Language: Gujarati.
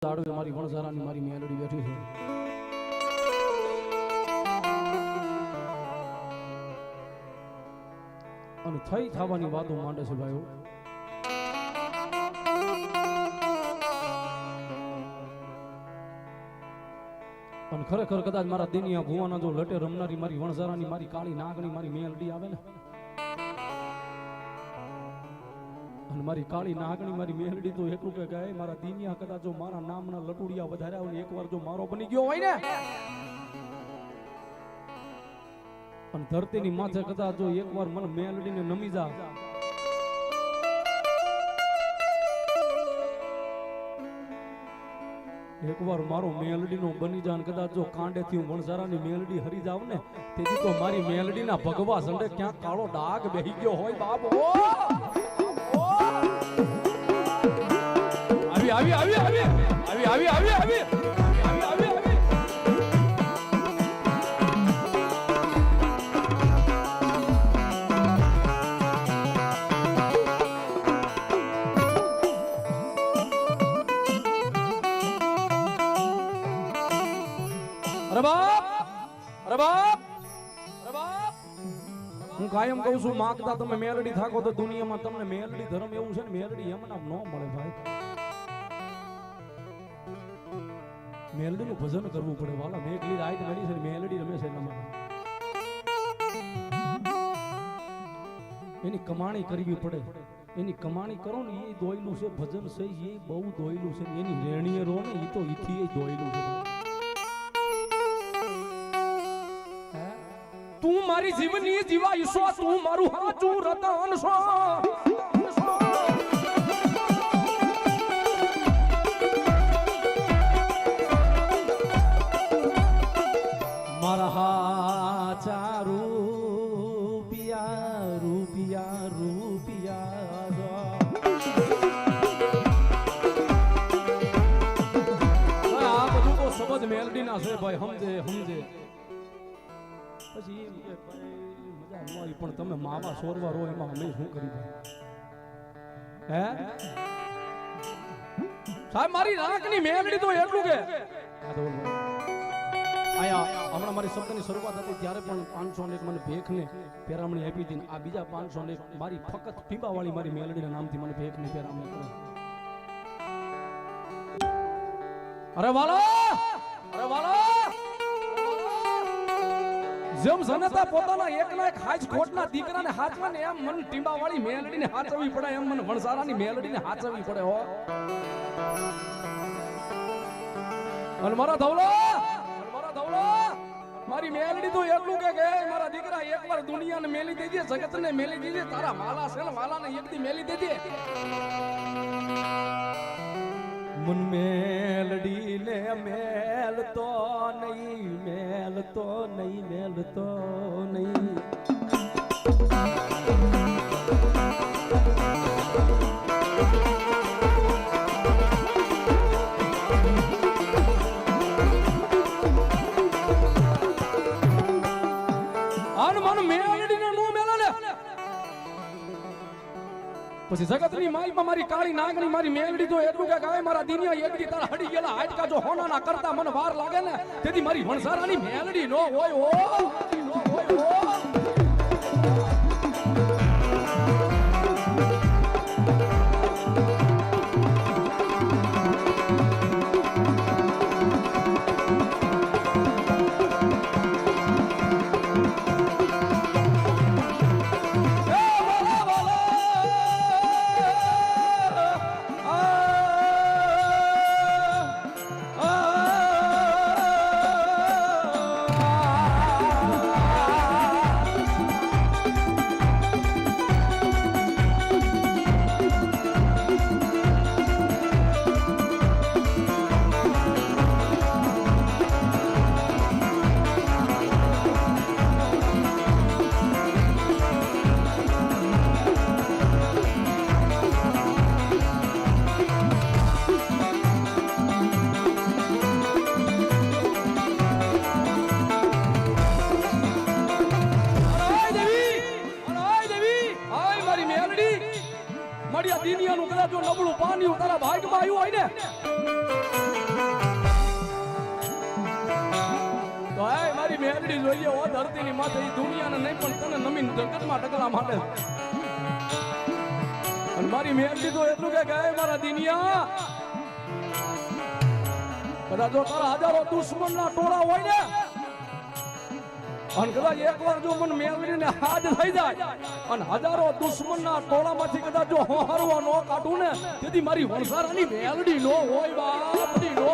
તાળવે મારી વણઝારાની મારી મેલડી બેઠી છે. અને થઈ થવાની વાતો માંડે છે ભાઈઓ. અને ખરેખર કદાચ મારા દિનિયા ભુવાના જો લટે રમનારી મારી વણઝારાની મારી કાળી નાગણી મારી મેલડી આવે ને, અને મારી કાળી નાગણી મારી મેલડી તો એટલું કે ગાય મારા દિનિયા કદાચ જો મારા નામના લટુડિયા વધાર્યા હોય એકવાર જો મારો બની ગયો હોય ને, અને ધરતીની માથે કદાચ જો એકવાર મને મેલડીને નમી જા, એકવાર મારો મેલડીનો બની જા, કદાચ જો કાંડેથી હું વણઝારાની મેલડી હરી જાવ ને, તેથી તો મારી મેલડીના ભગવા સંડે ક્યાંક કાળો ડાઘ બેહી ગયો હોય બાપ. આવી આવી આવી આવી આવી આવી આવી આવી હું કાયમ કહું છું, માગતા તમે મેલડી થાકો તો દુનિયામાં તમને મેલડી ધર્મ એવું છે ને, મેલડી એમ નામ ન મળે ભાઈ. મેલડી નું ભજન કરવું પડે વાલા. મેઘલી રાત મળી છે, મેલડી રમે છે એના એની કમાણી કરવી પડે. એની કમાણી કરો ને એ દોયલું છે, ભજન છે એ બહુ દોયલું છે. એની રેણીએ રો ને એ તો ઈથી એ દોયલું છે. તું મારી જીવની જીવા ઈશો, તું મારું હાચું રતન છો. મારા હાચા રૂપિયા રૂપિયા રૂપિયા. આ બધું તો શબ્દ મેલડી ના છે ભાઈ, સમજે સમજે. પછી મજા અમારી પણ તમે માવા સોરવા રો એમાં અમે શું કરી હે સાહેબ. મારી નાકની મેલડી તો એટલું કે આયા હમણાં મારી શબ્દની શરૂઆત હતી ત્યારે પણ 500 ને મને ભેખને પેરામણી આપી હતી. આ બીજા 500 ને મારી ફક્ત ટીબાવાળી મારી મેલડીના નામથી મને ભેખની પેરામણી કરી. અરે વાલા, અરે વાલા, જેમ જનતા પોતાના એકના એક હાજ ખોટના દીકરાને હાચવાને એમ મન ટીંબાવાળી મેલડીને હાચવવી પડે, એમ મને વણઝારાની મેલડીને હાચવવી પડે હો. અને મારા ધવલા મારી મેલડી તો એટલું કે મારા દીકરા એકવાર દુનિયાને મેલી દેજે, જગતને મેલી દેજે. તારા માલા છે ને માલાને એકદી મેલી દેજે. મન મેલડીને મેલતો નહીં, મેલતો નહીં, મેલતો નહીં. આન મન મેલડીને નો મેલે પછી જગતની માલમાં મારી કાળી નાગણી મારી મેલડી તો એટલું કે ગાય મારા દિનિયા એકદી તારા હડી ગયેલા હાડકા જો હોનાના કરતા મને વાર લાગે ને, તેથી મારી વણઝારાની મેલડી નો હોય ઓ, નો હોય ઓ. મળ્યા દિનિયાનું કદાચ જો નબળું પાણી તારા ભાગમાં આવ્યું હોય ને જોઈએ ઓ ધરતીની માથે ઈ દુનિયાને નહીં પણ તને નમીન જગતમાં ટકલા માટે અને મારી મેલડી તો એટલું કે ગાય મારા દિનિયા કદાચ જો તારા હજારો દુશ્મનના ટોળા હોય ને અને કદાચ એકવાર જો મને મેલડીને હાથ થઈ જાય અને હજારો દુશ્મનના ટોળામાંથી કદાચ જો હું હારવા ન કાઢું ને તેથી મારી વણસારાની મેલડી નો હોય બાપડી નો